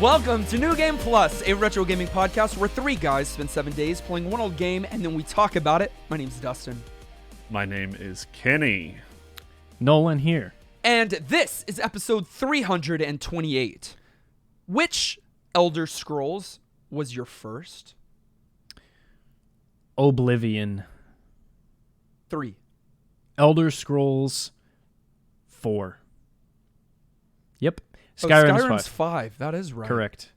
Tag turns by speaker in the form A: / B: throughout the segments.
A: Welcome to New Game Plus, a retro gaming podcast where three guys spend 7 days playing one old game and then we talk about it. My name's Dustin.
B: My name is Kenny.
C: Nolan here.
A: And this is episode 328. Which Elder Scrolls was your first?
C: Oblivion.
A: 3.
C: Elder Scrolls 4. Yep.
A: Skyrim's
C: Skyrim's
A: 5. That is right.
C: Correct.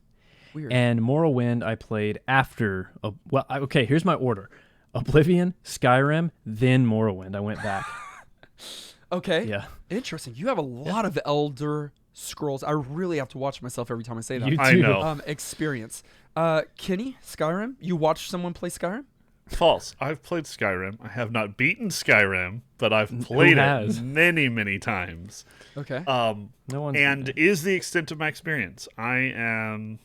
A: Weird.
C: And Morrowind I played after. Okay, here's my order. Oblivion, Skyrim, then Morrowind. I went back.
A: Okay.
C: Yeah.
A: Interesting. You have a lot of Elder Scrolls. I really have to watch myself every time I say that.
C: You do.
B: I know.
A: Experience. Kenny, Skyrim? You watched someone play Skyrim?
B: False. I've played Skyrim. I have not beaten Skyrim, but I've played it many, many times.
A: Okay.
C: No one's
B: and is the extent of my experience. I am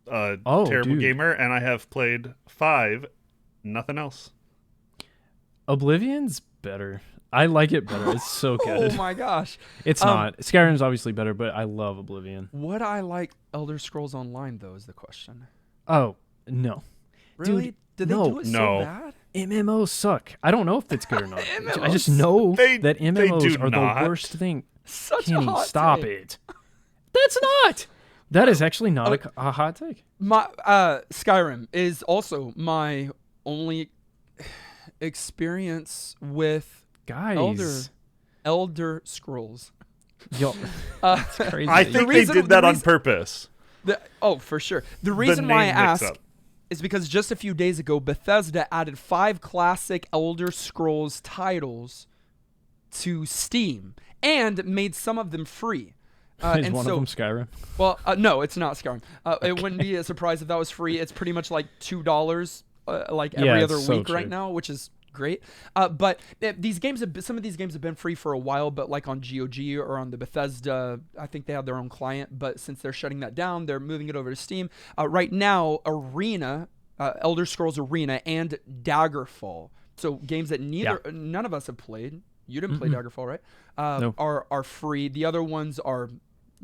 B: a terrible gamer, and I have played 5. Nothing else.
C: Oblivion's better. I like it better. It's so good.
A: Oh my gosh.
C: It's not. Skyrim's obviously better, but I love Oblivion.
A: Would I like Elder Scrolls Online, though, is the question.
C: Oh, no.
A: Really?
C: Dude,
A: Did they do it so bad?
C: MMOs suck. I don't know if it's good or not. I just know that MMOs are the worst thing.
A: Such
C: Kenny,
A: a hot
C: stop
A: take.
C: it. That's not. That is actually not a hot take.
A: My Skyrim is also my only experience with
C: Guys.
A: Elder Scrolls.
C: Yo, that's crazy.
B: I think they did that on purpose.
A: For sure. The reason why I ask is because just a few days ago, Bethesda added 5 classic Elder Scrolls titles to Steam and made some of them free.
C: Is one of them Skyrim?
A: Well, no, it's not Skyrim. It wouldn't be a surprise if that was free. It's pretty much like $2 every other week right now, which is great. But these games, some of these games have been free for a while, but like on GOG or on the Bethesda, I think they have their own client. But since they're shutting that down, they're moving it over to Steam. Right now, Arena, Elder Scrolls Arena, and Daggerfall. So games that none of us have played. You didn't play Daggerfall, right?
C: No.
A: Are free. The other ones are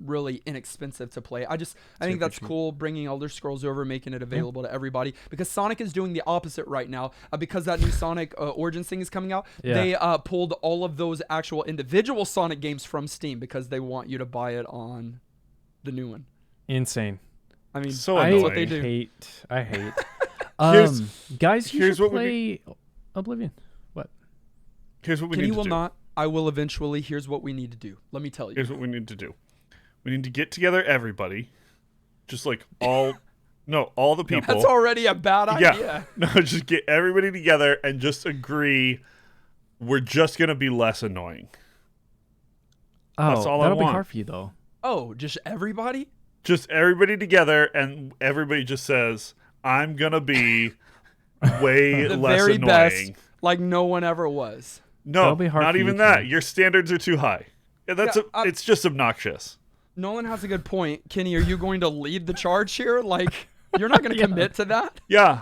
A: really inexpensive to play. I think that's cool, bringing Elder Scrolls over, making it available to everybody, because Sonic is doing the opposite right now. Because that new Sonic Origins thing is coming out, they pulled all of those actual individual Sonic games from Steam because they want you to buy it on the new one.
C: Insane.
A: I mean,
B: so
A: that's
B: annoying.
A: what they do.
C: I hate.
B: Here's
C: you should
B: what
C: play Oblivion. What?
B: Here's what we
A: Kenny
B: need to
A: will
B: do.
A: not. I will eventually. Here's what we need to do. Let me tell you.
B: Here's what we need to do. We need to get together everybody. Just like all the people.
A: That's already a bad idea.
B: No, just get everybody together and just agree we're just going to be less annoying. That's all
C: that'll
B: I want.
C: be hard for you, though.
A: Oh, just everybody?
B: Just everybody together, and everybody just says, I'm going to be way
A: The
B: less
A: very
B: annoying.
A: best, like no one ever was.
B: No,
C: That'll be hard
B: not
C: for you,
B: even that.
C: Kenny.
B: Your standards are too high. It's just obnoxious.
A: Nolan has a good point. Kenny, are you going to lead the charge here? Like, you're not going to commit to that?
B: Yeah.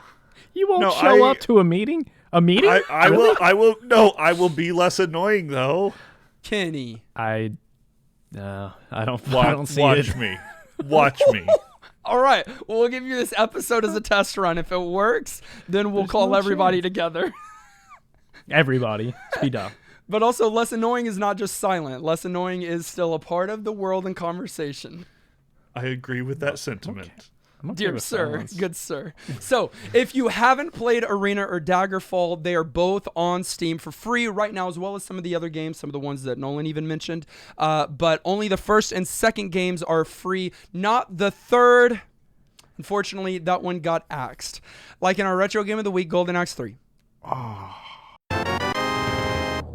C: You won't show up to a meeting? A meeting?
B: I will. No, I will be less annoying though.
A: Kenny.
C: I don't see
B: watch
C: it.
B: me. Watch me.
A: All right. Well, we'll give you this episode as a test run. If it works, then we'll call
C: no
A: everybody
C: chance.
A: together.
C: Everybody. Speed up.
A: But also, less annoying is not just silent. Less annoying is still a part of the world and conversation.
B: I agree with that sentiment.
C: Okay. I'm okay
A: Dear
C: with
A: sir,
C: silence.
A: good sir. So, if you haven't played Arena or Daggerfall, they are both on Steam for free right now, as well as some of the other games, some of the ones that Nolan even mentioned. But only the first and second games are free, not the third. Unfortunately, that one got axed. Like in our Retro Game of the Week, Golden Axe 3.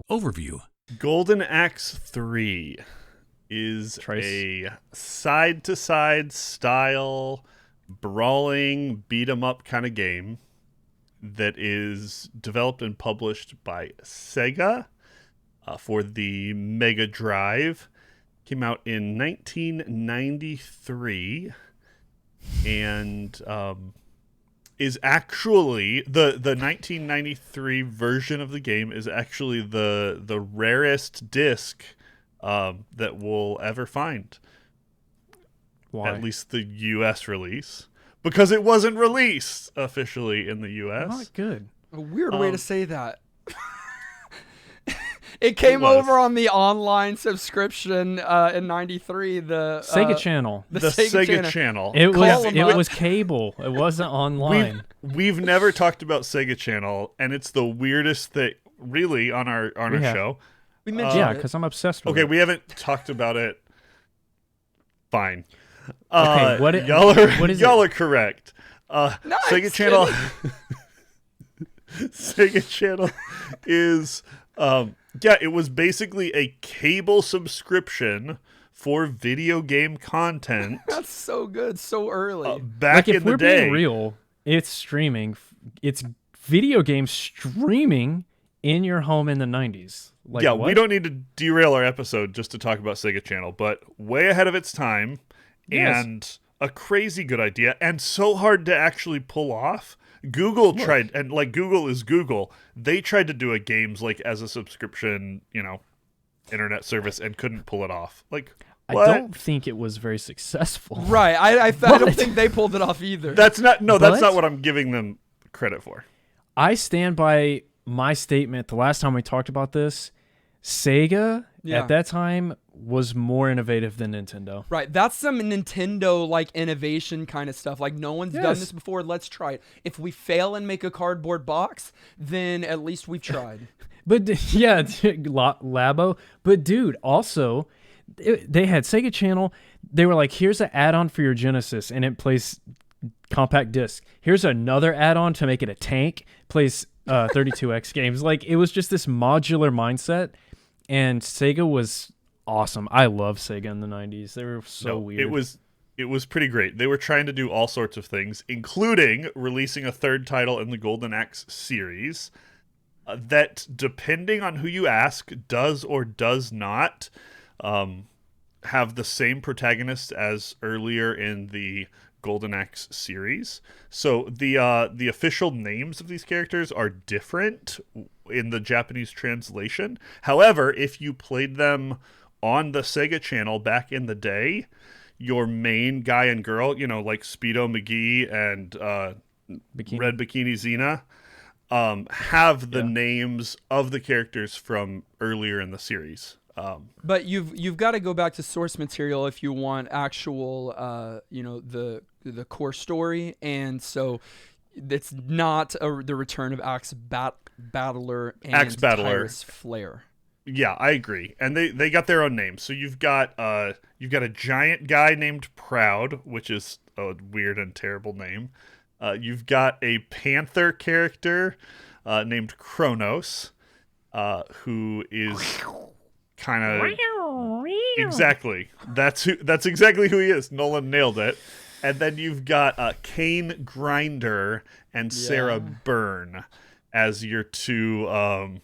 D: Overview.
B: Golden Axe 3 is a side-to-side style brawling beat-em-up kind of game that is developed and published by Sega for the Mega Drive. Came out in 1993 and is actually the 1993 version of the game is actually the rarest disc that we'll ever find.
C: Why?
B: At least the U.S. release. Because it wasn't released officially in the U.S.
C: Not good.
A: A weird way to say that. It came over on the online subscription in '93. The
C: Sega Channel.
B: The Sega Channel.
C: It was cable. It wasn't online.
B: We've never talked about Sega Channel, and it's the weirdest thing, really, on our show.
A: We mentioned it.
C: Because I'm obsessed with it.
B: Okay, we haven't talked about it. Fine.
C: Okay, what is
B: y'all are correct.
A: Nice.
B: Sega Channel. Sega Channel is it was basically a cable subscription for video game content.
A: That's so good, so early.
B: Back in the day.
C: If we're being real, it's streaming. It's video games streaming in your home in the 90s. What?
B: We don't need to derail our episode just to talk about Sega Channel, but way ahead of its time, and a crazy good idea, and so hard to actually pull off. Google tried, and Google is Google. They tried to do a games as a subscription, internet service, and couldn't pull it off. What?
C: I don't think it was very successful.
A: Right. I don't think they pulled it off either.
B: That's not what I'm giving them credit for.
C: I stand by my statement the last time we talked about this. Sega at that time was more innovative than Nintendo.
A: Right. That's some Nintendo innovation kind of stuff. No one's done this before. Let's try it. If we fail and make a cardboard box, then at least we've tried.
C: But Labo. But dude, also they had Sega Channel. They were like, here's an add-on for your Genesis, and it plays compact disc. Here's another add-on to make it a tank. Plays 32X games. It was just this modular mindset, and Sega was awesome. I love Sega in the 90s. They were so weird.
B: It was pretty great. They were trying to do all sorts of things, including releasing a third title in the Golden Axe series that, depending on who you ask, does or does not have the same protagonist as earlier in the Golden Axe series. So the official names of these characters are different in the Japanese translation. However, if you played them on the Sega Channel back in the day, your main guy and girl, like Speedo McGee and Red Bikini Xena, have the names of the characters from earlier in the series.
A: But you've got to go back to source material if you want actual, the core story, and so it's not the return of Axe Battler and Tyrus Flare.
B: Yeah, I agree, and they got their own names. So you've got a giant guy named Proud, which is a weird and terrible name. You've got a panther character named Kronos, who is kind of exactly that's exactly who he is. Nolan nailed it. And then you've got Kane Grinder and Sarah Byrne as your two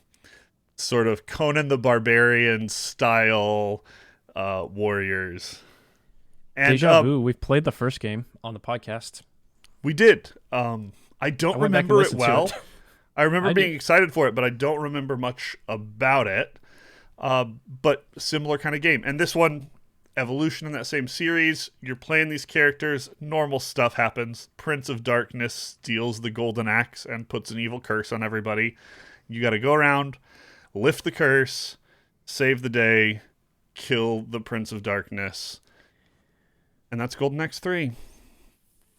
B: sort of Conan the Barbarian style warriors. And
C: Deja Vu, we've played the first game on the podcast.
B: We did. I don't remember it well. I remember being excited for it, but I don't remember much about it. But similar kind of game. And this one, evolution in that same series, you're playing these characters, normal stuff happens. Prince of Darkness steals the golden axe and puts an evil curse on everybody. You got to go around, lift the curse, save the day, kill the Prince of Darkness. And that's Golden Axe 3.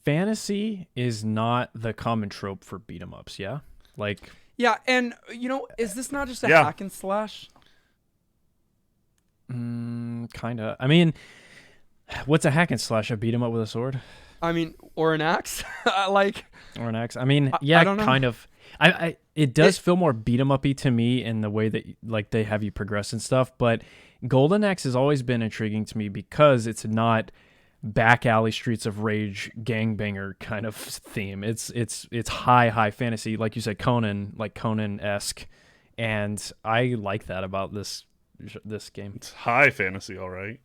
C: Fantasy is not the common trope for beat 'em ups, yeah?
A: Yeah, and is this not just a hack and slash?
C: Kind of. I mean, what's a hack and slash? A beat 'em up with a sword?
A: I mean, or an axe?
C: Or an axe. I mean,
A: I don't know.
C: Kind of. It does feel more beat 'em uppy to me in the way that they have you progress and stuff, but Golden Axe has always been intriguing to me because it's not back alley Streets of Rage gangbanger kind of theme. It's high fantasy, like you said, Conan-esque, and I like that about this game.
B: It's high fantasy, all right.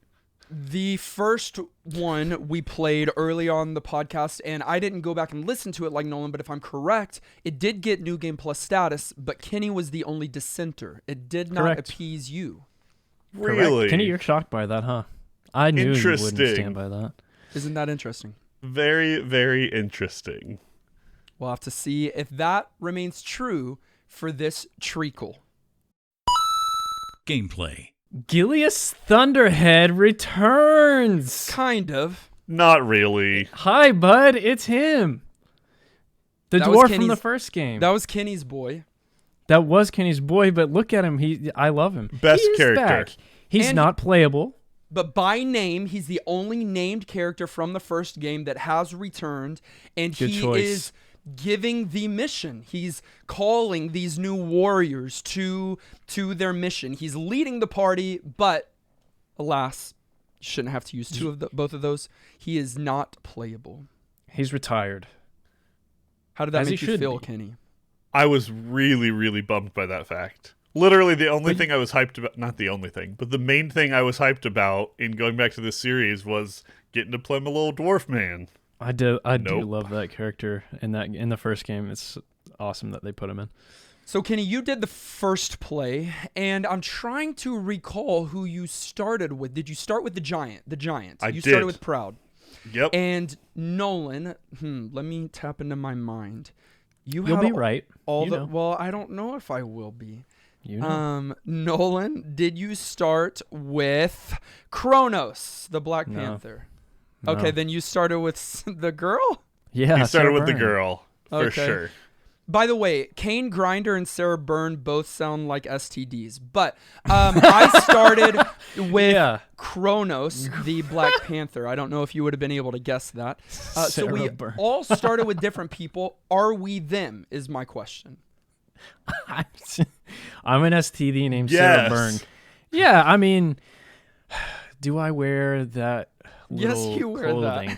A: The first one we played early on the podcast, and I didn't go back and listen to it like Nolan, but if I'm correct, it did get New Game Plus status, but Kenny was the only dissenter. It did not appease you.
B: Really?
C: Kenny, you're shocked by that, huh? I knew you wouldn't stand by that.
A: Isn't that interesting?
B: Very, very interesting.
A: We'll have to see if that remains true for this treacle.
D: Gameplay.
C: Gilius Thunderhead returns.
A: Kind of.
B: Not really.
C: Hi, bud. It's him. The
A: That was
C: dwarf from
A: Kenny's-
C: the first game.
A: That was Kenny's boy.
C: That was Kenny's boy, but look at him. I love him.
B: Best
C: He is
B: character.
C: back. He's
A: And-
C: not playable.
A: But by name, he's the only named character from the first game that has returned, and
C: Good
A: he
C: choice.
A: is giving the mission. He's calling these new warriors to their mission. He's leading the party, but alas, you shouldn't have to use both of those. He is not playable.
C: He's retired.
A: How did that
C: As he
A: make you
C: should
A: feel,
C: be.
A: Kenny?
B: I was really, really bummed by that fact. Literally the only thing I was hyped about, not the only thing, but the main thing I was hyped about in going back to this series was getting to play my little dwarf man.
C: I do
B: Nope.
C: love that character in the first game. It's awesome that they put him in.
A: So, Kenny, you did the first play, and I'm trying to recall who you started with. Did you start with the Giant? You started
B: did.
A: with Proud.
B: Yep.
A: And Nolan, let me tap into my mind.
C: You'll
A: had
C: be right.
A: All
C: You
A: the
C: know.
A: Well, I don't know if I will be.
C: You know.
A: Nolan, did you start with Kronos, the Black
C: No.
A: Panther?
C: No.
A: Okay, then you started with the girl?
C: Yeah,
B: he started
C: Sarah
B: with the
C: Byrne.
B: girl, for
A: Okay.
B: sure.
A: By the way, Kane Grinder and Sarah Byrne both sound like STDs, but I started with
C: Yeah.
A: Kronos, the Black Panther. I don't know if you would have been able to guess that. So
C: Sarah
A: we
C: Byrne.
A: all started with different people. Are we them, is my question.
C: I'm an STD named
B: Yes.
C: Sarah Byrne. Yeah, I mean, do I wear that
A: Yes,
C: little
A: you wear that.
C: clothing?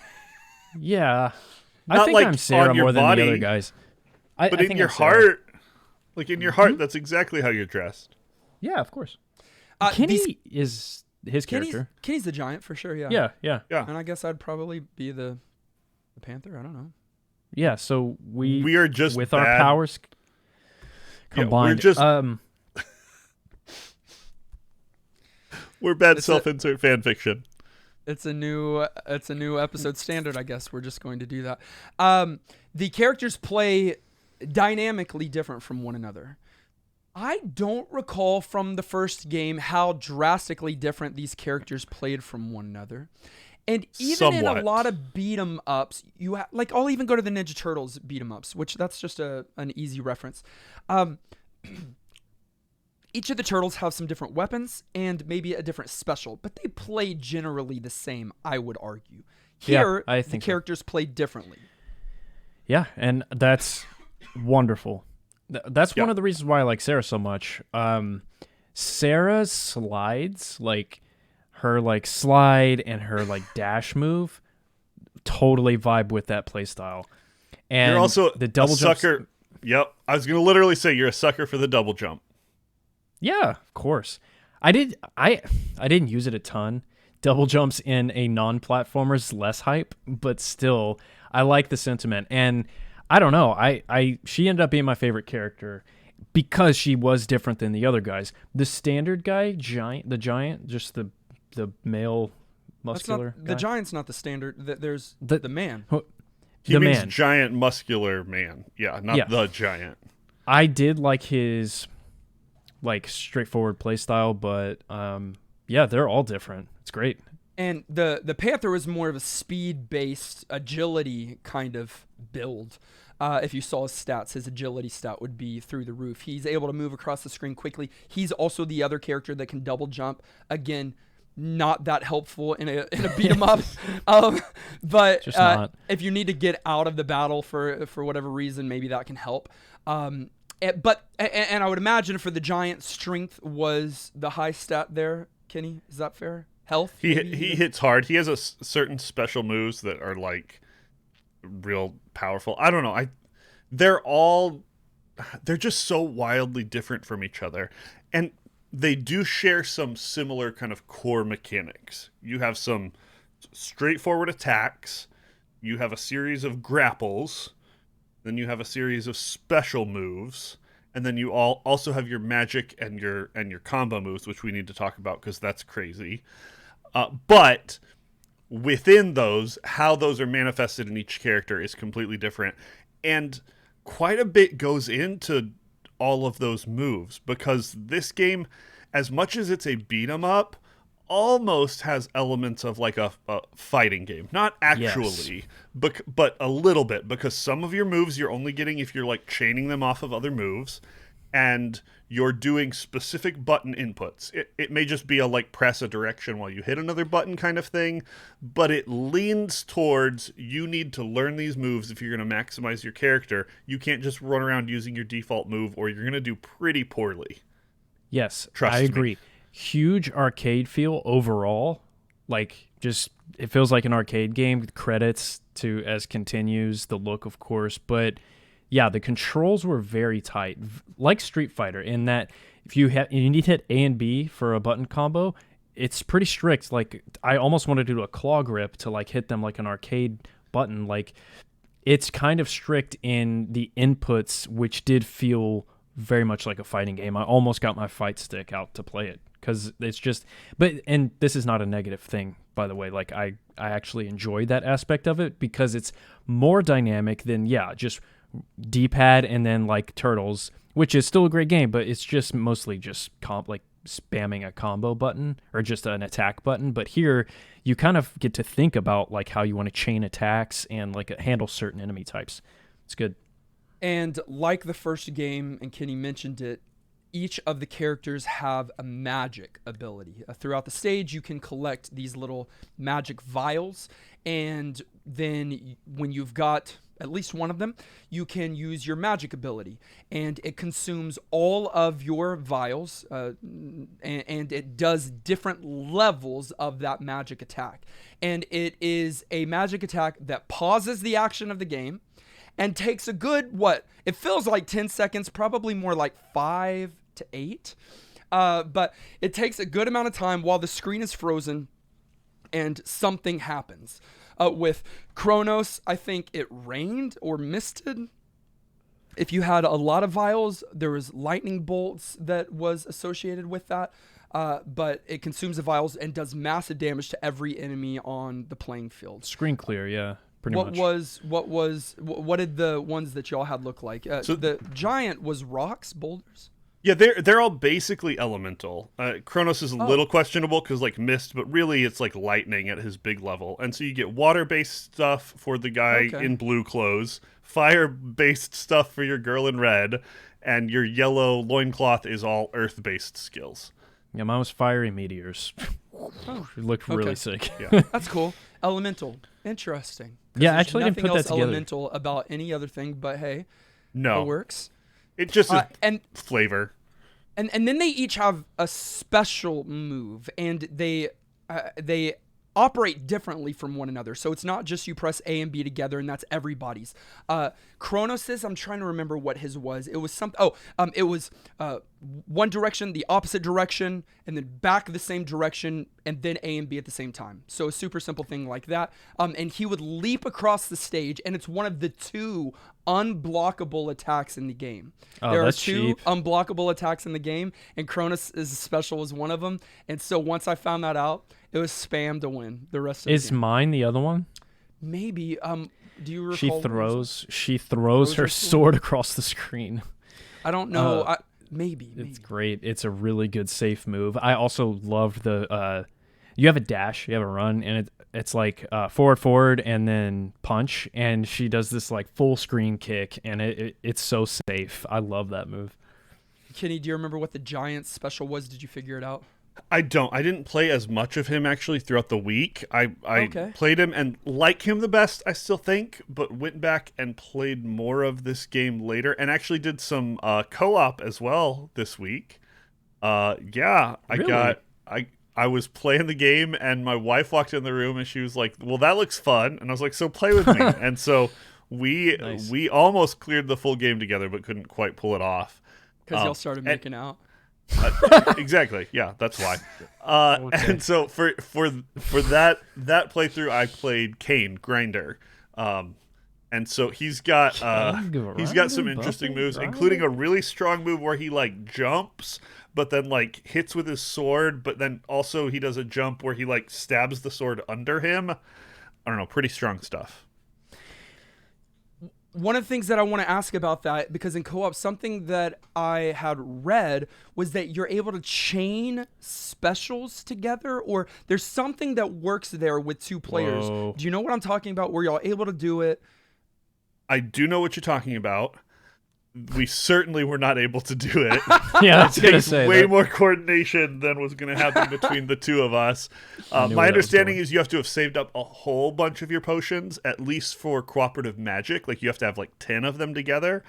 C: Yeah. I
B: Not
C: think
B: like
C: I'm Sarah
B: on your
C: more than the
B: body,
C: other guys. I
B: But
C: I
B: in
C: think
B: your
C: I'm Sarah.
B: heart, like in your heart, that's exactly how you're dressed.
C: Yeah, of course.
A: Kenny
C: Kenny is his character.
A: Kenny's the Giant for sure, yeah.
C: Yeah, yeah.
B: Yeah.
A: And I guess I'd probably be the Panther. I don't know.
C: Yeah, so
B: We are just
C: with our
B: bad-
C: powers
B: Yeah,
C: combined.
B: We're bad
A: It's
B: self-insert fan fiction.
A: It's a new episode standard, I guess. We're just going to do that. The characters play dynamically different from one another. I don't recall from the first game how drastically different these characters played from one another. And even in a
B: Somewhat.
A: lot of beat 'em ups, like I'll even go to the Ninja Turtles beat 'em ups, which that's just an easy reference. Each of the turtles have some different weapons and maybe a different special, but they play generally the same, I would argue. Here,
C: I
A: the
C: think so.
A: characters play differently.
C: Yeah, and that's wonderful. That's one
B: Yeah.
C: of the reasons why I like Sarah so much. Sarah's slides, like her like slide and her like dash move, totally vibe with that playstyle. And
B: You're also
C: the double
B: a
C: jumps-
B: sucker. Yep. I was going to literally say you're a sucker for the double jump.
C: Yeah, of course. I didn't use it a ton. Double jumps in a non-platformer's less hype, but still, I like the sentiment. And I don't know, she ended up being my favorite character because she was different than the other guys. The standard guy, the giant, just the male muscular
A: The
C: guy.
A: Giant's not the standard. There's
C: The-
A: the man.
B: He
C: The
B: means
C: man.
B: giant muscular man. Yeah, not
C: Yeah.
B: the giant.
C: I did like his like straightforward play style, but yeah, they're all different. It's great.
A: And the Panther was more of a speed-based agility kind of build. If you saw his stats, his agility stat would be through the roof. He's able to move across the screen quickly. He's also the other character that can double jump. Again, not that helpful in a beat 'em up. But
C: Just not.
A: if you need to get out of the battle for whatever reason, maybe that can help. But I would imagine for the Giant, strength was the high stat there. Kenny, is that fair? Health?
B: He
A: maybe even?
B: hits hard. He has certain special moves that are like real powerful. I don't know. They're just so wildly different from each other. And they do share some similar kind of core mechanics. You have some straightforward attacks. You have a series of grapples. Then you have a series of special moves. And then you also have your magic and your combo moves, which we need to talk about because that's crazy. But within those, how those are manifested in each character is completely different. And quite a bit goes into all of those moves, because this game, as much as it's a beat 'em up, almost has elements of like a fighting game. Not actually, but a little bit, because some of your moves you're only getting if you're like chaining them off of other moves, and you're doing specific button inputs. It may just be a like press a direction while you hit another button kind of thing, but it leans towards you need to learn these moves if you're going to maximize your character. You can't just run around using your default move, or you're going to do pretty poorly.
C: Yes,
B: Trust
C: I
B: me.
C: agree. Huge arcade feel overall. Like, just, it feels like an arcade game. Credits to as continues, the look, of course, but yeah, the controls were very tight, like Street Fighter, in that if you need to hit A and B for a button combo, it's pretty strict. Like, I almost wanted to do a claw grip to like hit them like an arcade button. Like, it's kind of strict in the inputs, which did feel very much like a fighting game. I almost got my fight stick out to play it, because it's just, and this is not a negative thing, by the way. Like, I actually enjoyed that aspect of it, because it's more dynamic than, just D-pad and then like Turtles, which is still a great game, but it's just mostly just like spamming a combo button or just an attack button. But here you kind of get to think about like how you want to chain attacks and like handle certain enemy types. It's good.
A: And like the first game, and Kenny mentioned it, each of the characters have a magic ability. Throughout the stage, you can collect these little magic vials, and then when you've got at least one of them, you can use your magic ability, and it consumes all of your vials, and it does different levels of that magic attack. And it is a magic attack that pauses the action of the game and takes a good, it feels like 10 seconds, probably more like 5 to 8. But it takes a good amount of time while the screen is frozen and something happens. With Kronos, I think it rained or misted. If you had a lot of vials, there was lightning bolts that was associated with that. But it consumes the vials and does massive damage to every enemy on the playing field.
C: Screen clear, yeah. Pretty
A: what
C: much.
A: What did the ones that y'all had look like? So the giant was rocks, boulders.
B: Yeah, they're all basically elemental. Kronos is a little questionable because like mist, but really it's like lightning at his big level. And so you get water-based stuff for the guy in blue clothes, fire-based stuff for your girl in red, and your yellow loincloth is all earth-based skills.
C: Yeah, mine was fiery meteors. It looked really sick.
B: Yeah.
A: That's cool. Elemental. Interesting.
C: Yeah, actually I didn't put that together.
A: Elemental about any other thing, but hey,
B: no,
A: it works.
B: It just is
A: and
B: flavor.
A: And then they each have a special move, and they operate differently from one another. So it's not just you press A and B together and that's everybody's. Kronos's, I'm trying to remember what his was. It was something. It was one direction, the opposite direction, and then back the same direction, and then A and B at the same time. So a super simple thing like that. And he would leap across the stage, and it's one of the 2 unblockable attacks in the game. There are 2 unblockable attacks in the game, and Kronos is special as one of them. And so once I found that out, it was spam to win the rest of the game.
C: Is mine the other one?
A: Maybe. Do you recall?
C: She throws her sword across the screen.
A: I don't know. Maybe.
C: It's great. It's a really good safe move. I also loved the you have a dash, you have a run, and it's like forward, and then punch, and she does this like full screen kick, and it's so safe. I love that move.
A: Kenny, do you remember what the giant special was? Did you figure it out?
B: I don't. I didn't play as much of him actually throughout the week. I played him and like him the best, I still think, but went back and played more of this game later, and actually did some co-op as well this week.
C: Really?
B: I was playing the game, and my wife walked in the room, and she was like, "Well, that looks fun," and I was like, "So play with me." And so we almost cleared the full game together, but couldn't quite pull it off
A: because y'all started making out.
B: Exactly. Yeah, that's why. And so for that playthrough, I played Kane Grinder, and so he's got some interesting moves, including a really strong move where he like jumps, but then like hits with his sword, but then also he does a jump where he like stabs the sword under him. I don't know, pretty strong stuff.
A: One of the things that I want to ask about that, because in co-op, something that I had read was that you're able to chain specials together, or there's something that works there with two players.
C: Whoa.
A: Do you know what I'm talking about? Where y'all able to do it?
B: I do know what you're talking about. We certainly were not able to do it.
C: Yeah, I was
B: It
C: gonna
B: takes
C: say
B: way
C: that.
B: more coordination than was going to happen between the two of us.
C: I knew
B: My
C: where that was
B: understanding
C: going.
B: is you have to have saved up a whole bunch of your potions, at least for cooperative magic. Like you have to have like 10 of them together.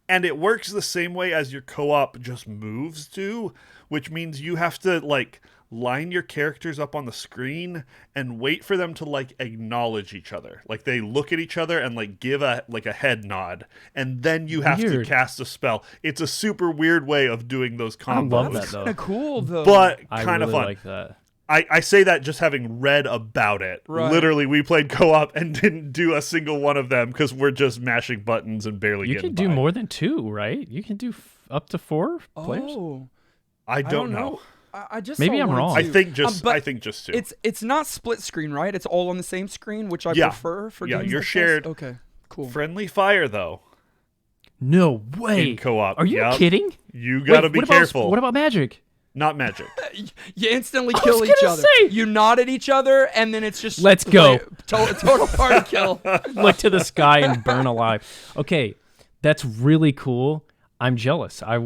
B: And it works the same way as your co-op just moves do, which means you have to like line your characters up on the screen and wait for them to like acknowledge each other. Like they look at each other and like give a head nod, and then you have to
C: Weird.
B: cast a spell. It's a super weird way of doing those
C: I
B: combos.
C: love that
A: That's
C: though.
A: kind of cool, though.
B: But
C: I
B: kind of
C: really
B: fun.
C: like that.
B: I say that just having read about it.
A: Right.
B: Literally, we played co-op and didn't do a single one of them because we're just mashing buttons and barely
C: You
B: getting
C: can do
B: by.
C: more than 2, right? You can do up to 4 players.
A: Oh,
B: I don't know.
A: I just
C: Maybe
A: saw
C: I'm
A: one or
C: wrong.
B: I
A: two.
B: think just
A: but
B: I think just two.
A: it's not split screen, right? It's all on the same screen, which I
B: Yeah.
A: prefer for
B: Yeah,
A: games
B: you're
A: like this.
B: shared.
A: Okay, cool.
B: Friendly fire though
C: No way.
B: in co-op.
C: Are you
B: Yep.
C: kidding?
B: You got to
C: Wait,
B: be
C: what about-
B: careful.
C: What about magic?
B: Not magic.
A: You instantly
C: I
A: kill
C: was
A: each
C: gonna
A: other.
C: say.
A: You nod at each other, and then it's just
C: Let's go.
A: Total party kill.
C: Look to the sky and burn alive. Okay, that's really cool. I'm jealous. I'd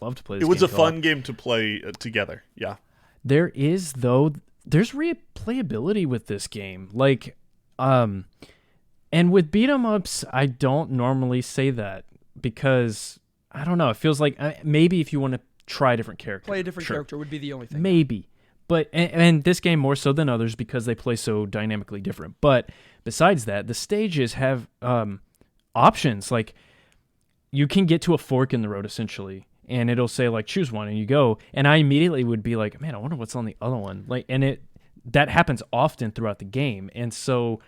C: love to play this
B: It was
C: game
B: a
C: co-op.
B: fun game to play together. Yeah.
C: There is there's replayability with this game. Like and with beat 'em ups, I don't normally say that because I don't know, it feels like maybe if you want to try a different character.
A: Play a different
C: sure.
A: character would be the only thing.
C: Maybe. But and this game more so than others because they play so dynamically different. But besides that, the stages have options. Like you can get to a fork in the road essentially, and it'll say like choose one, and you go. And I immediately would be like, man, I wonder what's on the other one. Like, and that happens often throughout the game. And so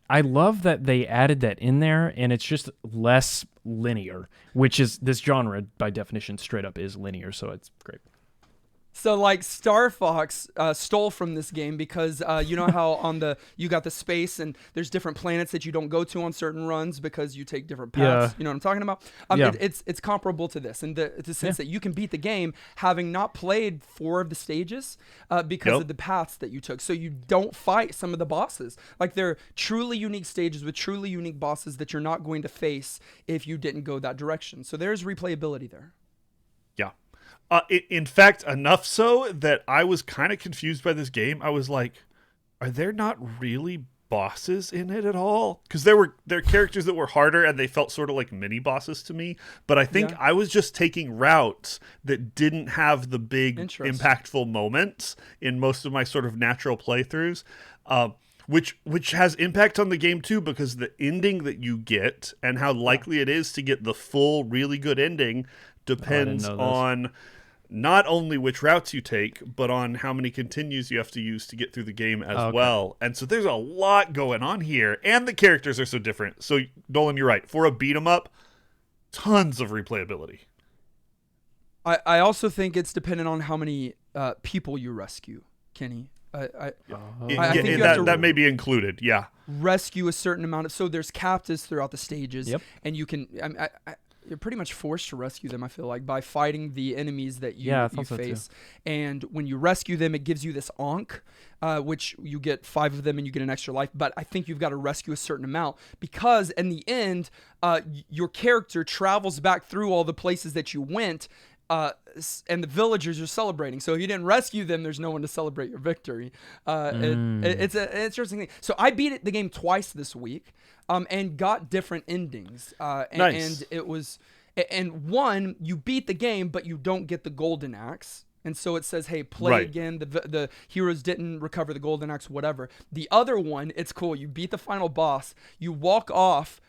C: I love that they added that in there, and it's just less linear, which is this genre by definition straight up is linear. So it's great.
A: So like Star Fox stole from this game because you know how you got the space and there's different planets that you don't go to on certain runs because you take different paths.
C: Yeah.
A: You know what I'm talking about?
C: Yeah.
A: It's comparable to this in the sense that you can beat the game having not played 4 of the stages because of the paths that you took. So you don't fight some of the bosses. Like they're truly unique stages with truly unique bosses that you're not going to face if you didn't go that direction. So there's replayability there.
B: Yeah. In fact, enough so that I was kind of confused by this game. I was like, are there not really bosses in it at all? Because there were characters that were harder and they felt sort of like mini bosses to me. But I think I was just taking routes that didn't have the big impactful moments in most of my sort of natural playthroughs. Which has impact on the game too, because the ending that you get and how likely it is to get the full really good ending depends on not only which routes you take, but on how many continues you have to use to get through the game as well. And so there's a lot going on here, and the characters are so different. So Nolan, you're right. For a beat 'em up, tons of replayability.
A: I also think it's dependent on how many people you rescue, Kenny. I think you have to
B: that may be included. Yeah.
A: rescue a certain amount of. So there's captives throughout the stages,
C: Yep.
A: and you can. You're pretty much forced to rescue them. I feel like by fighting the enemies that you
C: I thought so
A: face, and when you rescue them, it gives you this Ankh, which you get 5 of them and you get an extra life. But I think you've got to rescue a certain amount because in the end, your character travels back through all the places that you went. And the villagers are celebrating. So if you didn't rescue them, there's no one to celebrate your victory. It's an interesting thing. So I beat the game twice this week, and got different endings.
B: Nice.
A: And it was, and one, you beat the game, but you don't get the golden axe. And so it says, hey, play again. The heroes didn't recover the golden axe, whatever. The other one, it's cool. You beat the final boss. You walk off,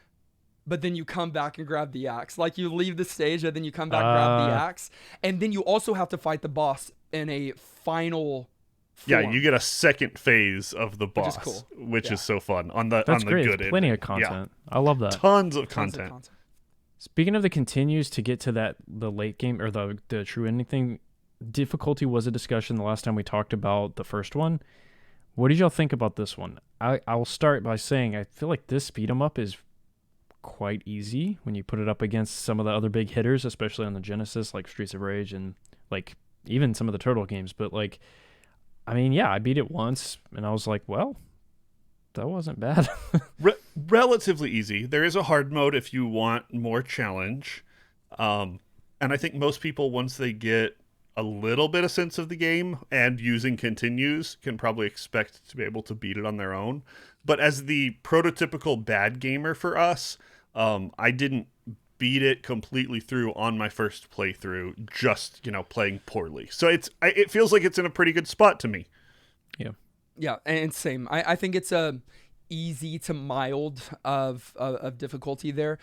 A: but then you come back and grab the axe. Like you leave the stage and then you come back, grab the axe. And then you also have to fight the boss in a final form.
B: Yeah, you get a second phase of the boss, which is so fun on the
C: That's
B: on the
C: great.
B: good
C: It's plenty
B: ending.
C: of content. I love that.
B: Tons of
A: Tons of
B: content.
C: Speaking of the continues to get to the late game or the true ending thing, difficulty was a discussion the last time we talked about the first one. What did y'all think about this one? I'll start by saying I feel like this beat 'em up is quite easy when you put it up against some of the other big hitters, especially on the Genesis, like Streets of Rage and like even some of the Turtle games. But like, I mean, yeah, I beat it once and I was like, well, that wasn't bad.
B: Relatively easy. There is a hard mode if you want more challenge. And I think most people, once they get a little bit of sense of the game and using continues, can probably expect to be able to beat it on their own. But as the prototypical bad gamer for us, I didn't beat it completely through on my first playthrough, just, playing poorly. So it feels like it's in a pretty good spot to me.
C: Yeah.
A: Yeah, and same. I think it's a easy to mild of difficulty there.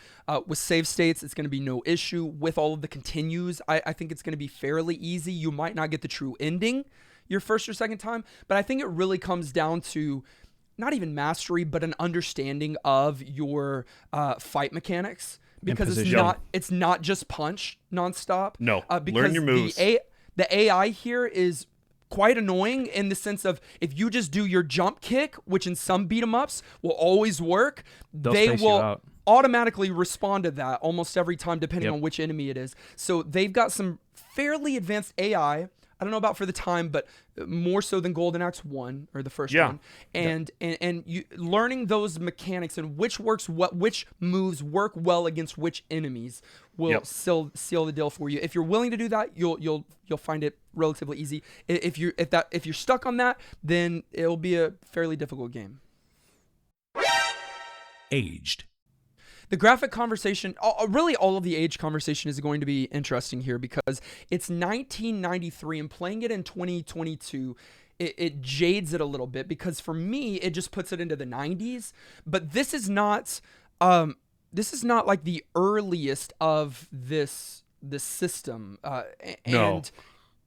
A: With save states, it's going to be no issue. With all of the continues, I think it's going to be fairly easy. You might not get the true ending your first or second time, but I think it really comes down to not even mastery, but an understanding of your fight mechanics, because it's not just punch nonstop.
B: No,
A: because
B: learn your moves.
A: The AI here is quite annoying in the sense of if you just do your jump kick, which in some beat 'em ups will always work, they will automatically respond to that almost every time, depending on which enemy it is. So they've got some fairly advanced AI. I don't know about for the time, but more so than Golden Axe 1 or the first one. And you learning those mechanics and which moves work well against which enemies will seal the deal for you. If you're willing to do that, you'll find it relatively easy. If you're stuck on that, then it'll be a fairly difficult game.
D: Aged.
A: The graphic conversation, really all of the age conversation is going to be interesting here because it's 1993 and playing it in 2022, it jades it a little bit because for me, it just puts it into the 90s. But this is not like the earliest of this system. And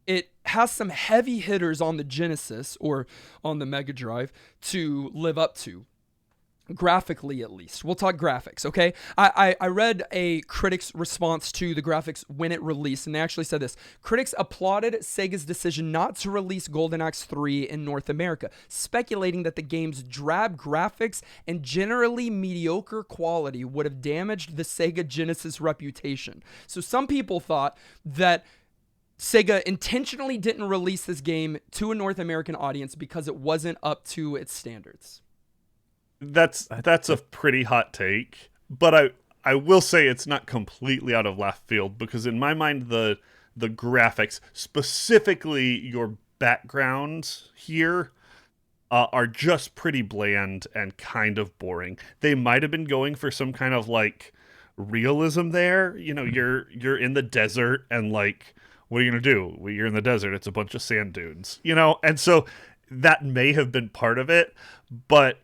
A: it has some heavy hitters on the Genesis or on the Mega Drive to live up to. Graphically, at least. We'll talk graphics, okay? I read a critic's response to the graphics when it released, and they actually said this. Critics applauded Sega's decision not to release Golden Axe 3 in North America, speculating that the game's drab graphics and generally mediocre quality would have damaged the Sega Genesis reputation. So some people thought that Sega intentionally didn't release this game to a North American audience because it wasn't up to its standards.
B: That's a pretty hot take, but I will say it's not completely out of left field because in my mind the graphics, specifically your backgrounds here, are just pretty bland and kind of boring. They might have been going for some kind of like realism there. You're in the desert and like, what are you gonna do? Well, you're in the desert. It's a bunch of sand dunes, and so that may have been part of it, but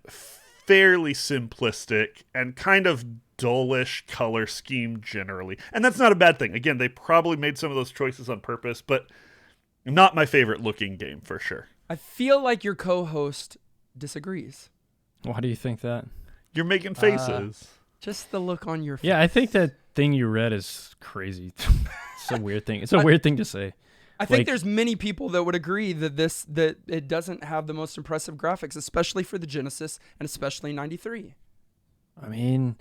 B: fairly simplistic and kind of dullish color scheme generally. And that's not a bad thing. Again, they probably made some of those choices on purpose, but not my favorite looking game for sure.
A: I feel like your co-host disagrees.
C: Why do you think that?
B: You're making faces.
A: Just the look on your face.
C: Yeah, I think that thing you read is crazy. It's a weird thing. It's a weird thing to say.
A: I think there's many people that would agree that it doesn't have the most impressive graphics, especially for the Genesis and especially 93.
C: I mean,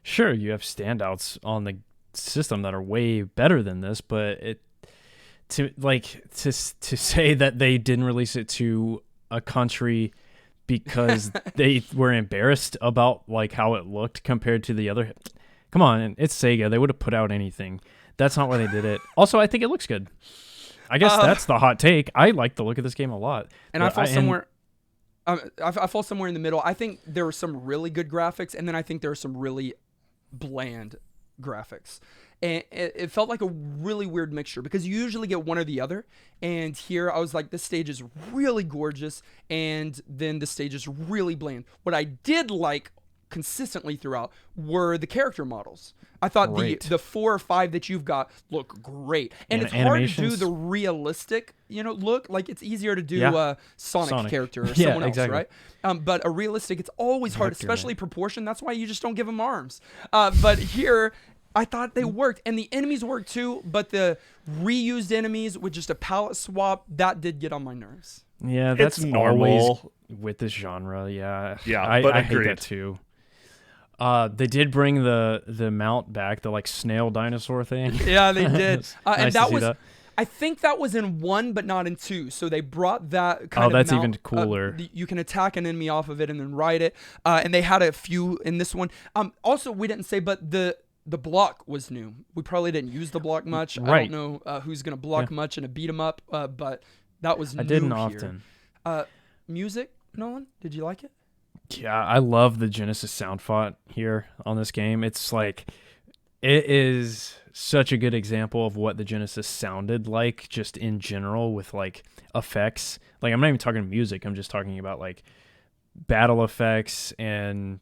C: sure, you have standouts on the system that are way better than this, but to say that they didn't release it to a country because they were embarrassed about like how it looked compared to the other. Come on, it's Sega. They would have put out anything. That's not why they did it. Also, I think it looks good. I guess that's the hot take. I like the look of this game a lot.
A: And I fall somewhere. I fall somewhere in the middle. I think there are some really good graphics, and then I think there are some really bland graphics. And it felt like a really weird mixture because you usually get one or the other. And here I was like, this stage is really gorgeous, and then the stage is really bland. What I did like consistently throughout were the character models. I thought the 4 or 5 that you've got look great, and it's hard to do the realistic, look. Like it's easier to do a Sonic character or someone else, right? But a realistic, it's always hard, especially proportion. That's why you just don't give them arms. But here, I thought they worked, and the enemies worked too, but the reused enemies with just a palette swap, that did get on my nerves.
C: Yeah, that's
B: it's
C: always
B: normal
C: with this genre. Yeah,
B: but
C: I hate
B: agreed.
C: that too. They did bring the mount back, the like snail dinosaur thing.
A: Yeah, they did, and
C: Nice
A: that
C: to see
A: was.
C: that.
A: I think that was in 1, but not in 2. So they brought that kind of
C: that's
A: mount,
C: even cooler.
A: You can attack an enemy off of it and then ride it. And they had a few in this one. Also, we didn't say, but the block was new. We probably didn't use the block much.
C: Right.
A: I don't know who's going to block much in a beat 'em up, but that was new.
C: I didn't
A: here.
C: often.
A: Music, Nolan, did you like it?
C: Yeah, I love the Genesis sound font here on this game. It's like, it is such a good example of what the Genesis sounded like just in general with like effects. Like, I'm not even talking music. I'm just talking about like battle effects and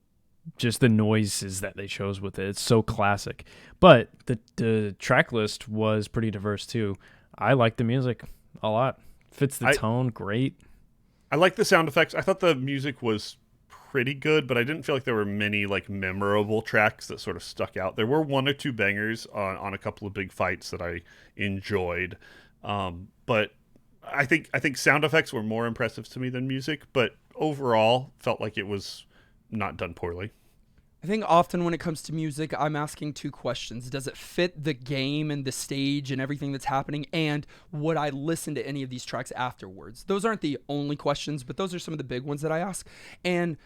C: just the noises that they chose with it. It's so classic. But the track list was pretty diverse too. I like the music a lot. Fits the tone great.
B: I like the sound effects. I thought the music was pretty good, but I didn't feel like there were many like memorable tracks that sort of stuck out. There were 1 or 2 bangers on a couple of big fights that I enjoyed, but I think sound effects were more impressive to me than music. But overall, felt like it was not done poorly.
A: I think often when it comes to music, I'm asking 2 questions. Does it fit the game and the stage and everything that's happening? And would I listen to any of these tracks afterwards? Those aren't the only questions, but those are some of the big ones that I ask. And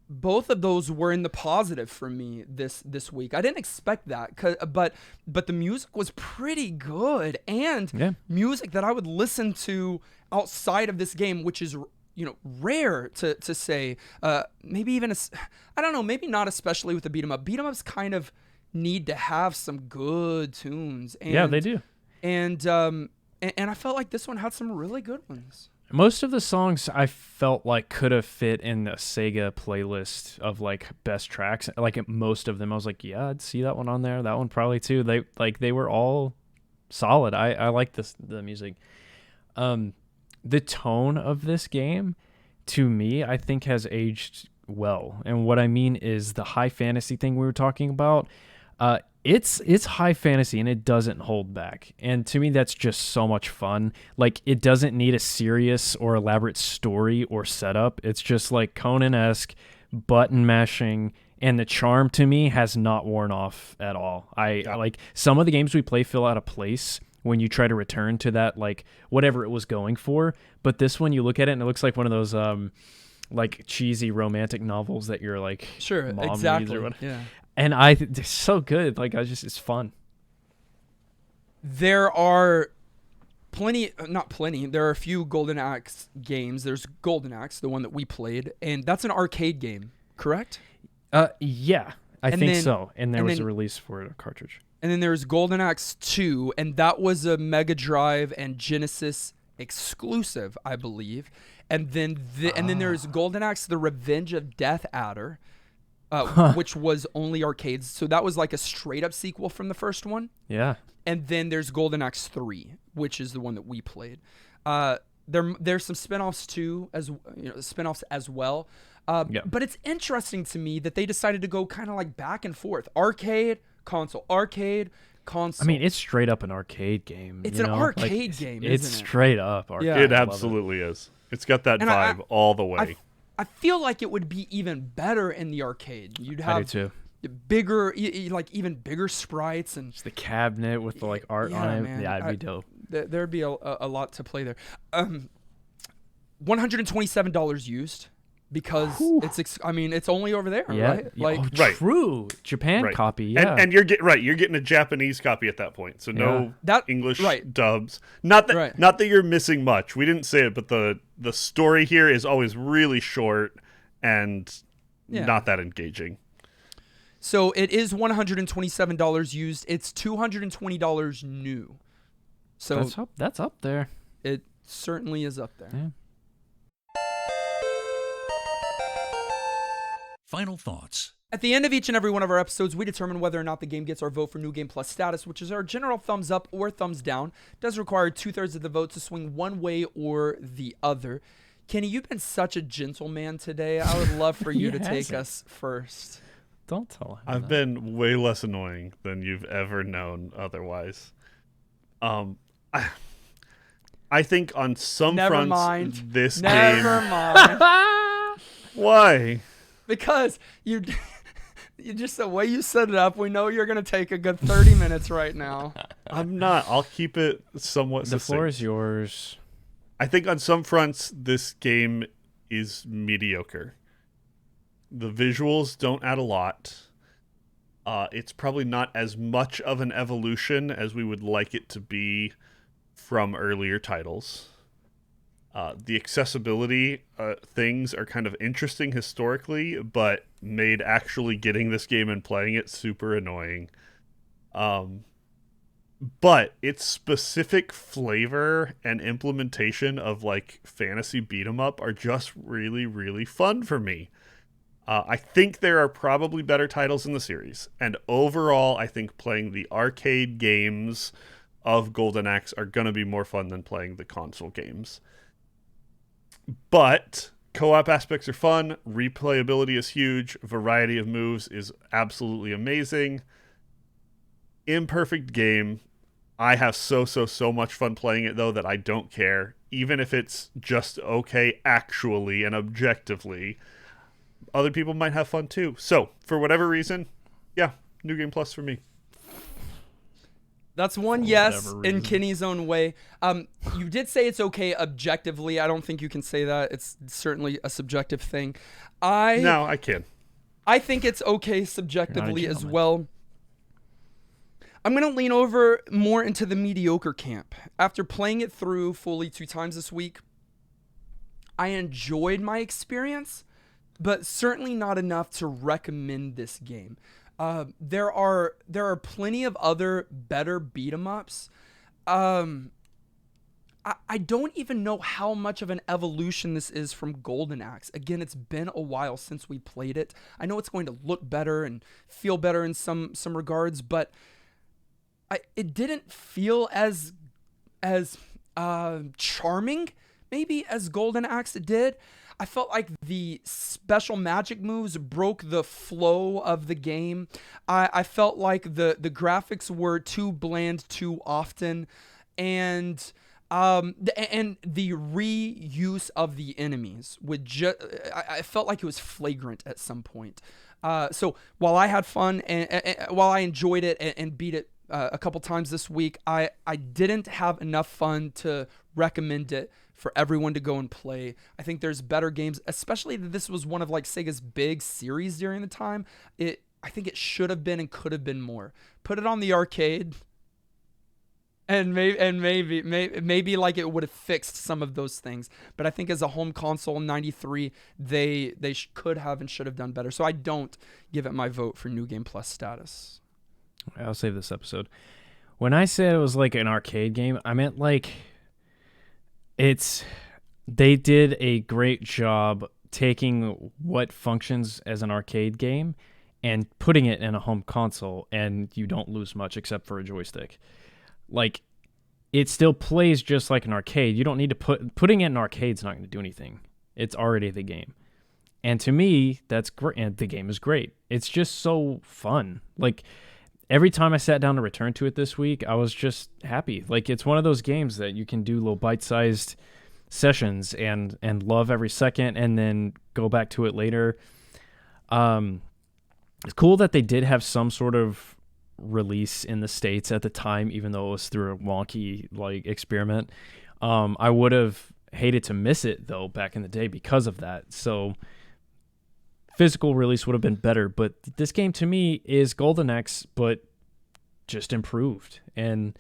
A: both of those were in the positive for me this week. I didn't expect that, but the music was pretty good, and music that I would listen to outside of this game, which is rare to say. Maybe even I don't know, maybe not especially with the beat 'em up. Beat 'em ups kind of need to have some good tunes. And,
C: yeah, they do.
A: And I felt like this one had some really good ones.
C: Most of the songs I felt like could have fit in a Sega playlist of like best tracks. Like most of them, I was like, yeah, I'd see that one on there. That one probably too. They were all solid. I like the music. The tone of this game, to me, I think has aged well. And what I mean is the high fantasy thing we were talking about. It's high fantasy and it doesn't hold back. And to me, that's just so much fun. Like, it doesn't need a serious or elaborate story or setup. It's just like Conan-esque button mashing, and the charm to me has not worn off at all. Like some of the games we play feel out of place when you try to return to that, like whatever it was going for. But this one, you look at it and it looks like one of those like cheesy romantic novels that you're like,
A: sure,
C: mom
A: exactly,
C: reads or whatever.
A: yeah.
C: And it's so good. Like, it's fun.
A: There are not plenty. There are a few Golden Axe games. There's Golden Axe, the one that we played, and that's an arcade game, correct?
C: Yeah, I think so. And there was a release for it, a cartridge.
A: And then there's Golden Axe 2, and that was a Mega Drive and Genesis exclusive, I believe. And then there's Golden Axe: The Revenge of Death Adder. Which was only arcades. So that was like a straight up sequel from the first one.
C: Yeah.
A: And then there's Golden Axe 3, which is the one that we played. There's some spinoffs too, as well. But it's interesting to me that they decided to go kind of like back and forth. Arcade, console. Arcade, console.
C: I mean, it's straight up an arcade game.
A: It's an arcade game, isn't it?
C: It's straight up arcade.
A: Yeah.
B: It absolutely is. It's got that vibe all the way.
A: I feel like it would be even better in the arcade. You'd have
C: I do too.
A: Bigger, like even bigger sprites, and
C: just the cabinet with the like art on it.
A: Man,
C: yeah, it'd be dope.
A: There'd be a lot to play there. $127 used because it's only over there, right?
B: Right.
C: True. Japan copy. Yeah,
B: and you're getting a Japanese copy at that point, so no English dubs. Not that you're missing much. We didn't say it, but the story here is always really short and not that engaging.
A: So it is $127 used. It's $220 new. So
C: that's up there.
A: It certainly is up there.
C: Yeah.
D: Final thoughts.
A: At the end of each and every one of our episodes, we determine whether or not the game gets our vote for New Game Plus status, which is our general thumbs up or thumbs down. It does require 2/3 of the vote to swing one way or the other. Kenny, you've been such a gentleman today. I would love for you to take us first.
C: Don't tell him.
B: I've been way less annoying than you've ever known otherwise. I think on some fronts, this game.
A: Never mind.
B: Why?
A: Because you just the way you set it up, we know you're gonna take a good 30 minutes right now.
B: I'm not. I'll keep it somewhat
C: The
B: succinct.
C: floor is yours.
B: I think on some fronts, this game is mediocre. The visuals don't add a lot. It's probably not as much of an evolution as we would like it to be from earlier titles. The accessibility things are kind of interesting historically, but made actually getting this game and playing it super annoying. But its specific flavor and implementation of like fantasy beat 'em up are just really, really fun for me. I think there are probably better titles in the series, and overall, I think playing the arcade games of Golden Axe are going to be more fun than playing the console games. But co-op aspects are fun, replayability is huge, variety of moves is absolutely amazing. Imperfect game. I have so much fun playing it, though, that I don't care. Even if it's just okay actually and objectively, other people might have fun too. So, for whatever reason, yeah, New Game Plus for me.
A: That's one yes in Kenny's own way. You did say it's okay objectively. I don't think you can say that. It's certainly a subjective thing.
B: No, I can.
A: I think it's okay subjectively as well. I'm going to lean over more into the mediocre camp. After playing it through fully 2 times this week, I enjoyed my experience, but certainly not enough to recommend this game. There are plenty of other better beat 'em ups. I don't even know how much of an evolution this is from Golden Axe. Again, it's been a while since we played it. I know it's going to look better and feel better in some regards, but it didn't feel as charming maybe as Golden Axe did. I felt like the special magic moves broke the flow of the game. I felt like the graphics were too bland too often, and the reuse of the enemies would I felt like it was flagrant at some point. So while I had fun and while I enjoyed it and beat it a couple times this week, I didn't have enough fun to recommend it for everyone to go and play. I think there's better games, especially that this was one of like Sega's big series during the time. I think it should have been and could have been more. Put it on the arcade, and maybe like it would have fixed some of those things. But I think as a home console in '93, they could have and should have done better. So I don't give it my vote for New Game Plus status.
C: I'll save this episode. When I said it was like an arcade game, I meant like they did a great job taking what functions as an arcade game and putting it in a home console, and you don't lose much except for a joystick. Like, it still plays just like an arcade. You don't need to putting it in an arcade's not going to do anything. It's already the game. And to me, that's great. And the game is great. It's just so fun. Like, every time I sat down to return to it this week, I was just happy. Like, it's one of those games that you can do little bite-sized sessions and love every second and then go back to it later. It's cool that they did have some sort of release in the States at the time, even though it was through a wonky like experiment. I would have hated to miss it though back in the day because of that. So physical release would have been better, but this game to me is Golden Axe, but just improved. And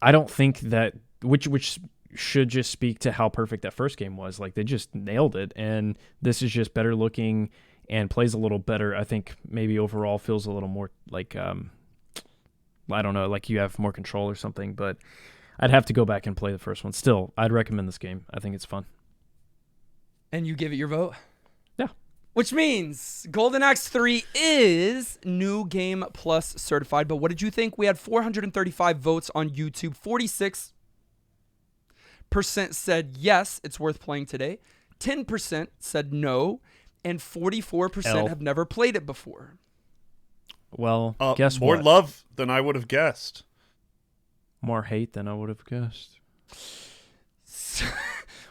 C: I don't think that which should just speak to how perfect that first game was. Like, they just nailed it, and this is just better looking and plays a little better. I think maybe overall feels a little more like I don't know, like you have more control or something, but I'd have to go back and play the first one. Still, I'd recommend this game. I think it's fun.
A: And you give it your vote?
C: Yeah.
A: Which means Golden Axe 3 is New Game Plus certified. But what did you think? We had 435 votes on YouTube. 46% said yes, it's worth playing today. 10% said no. And 44% have never played it before.
C: Well, guess
B: more
C: what?
B: More love than I would have guessed.
C: More hate than I would have guessed.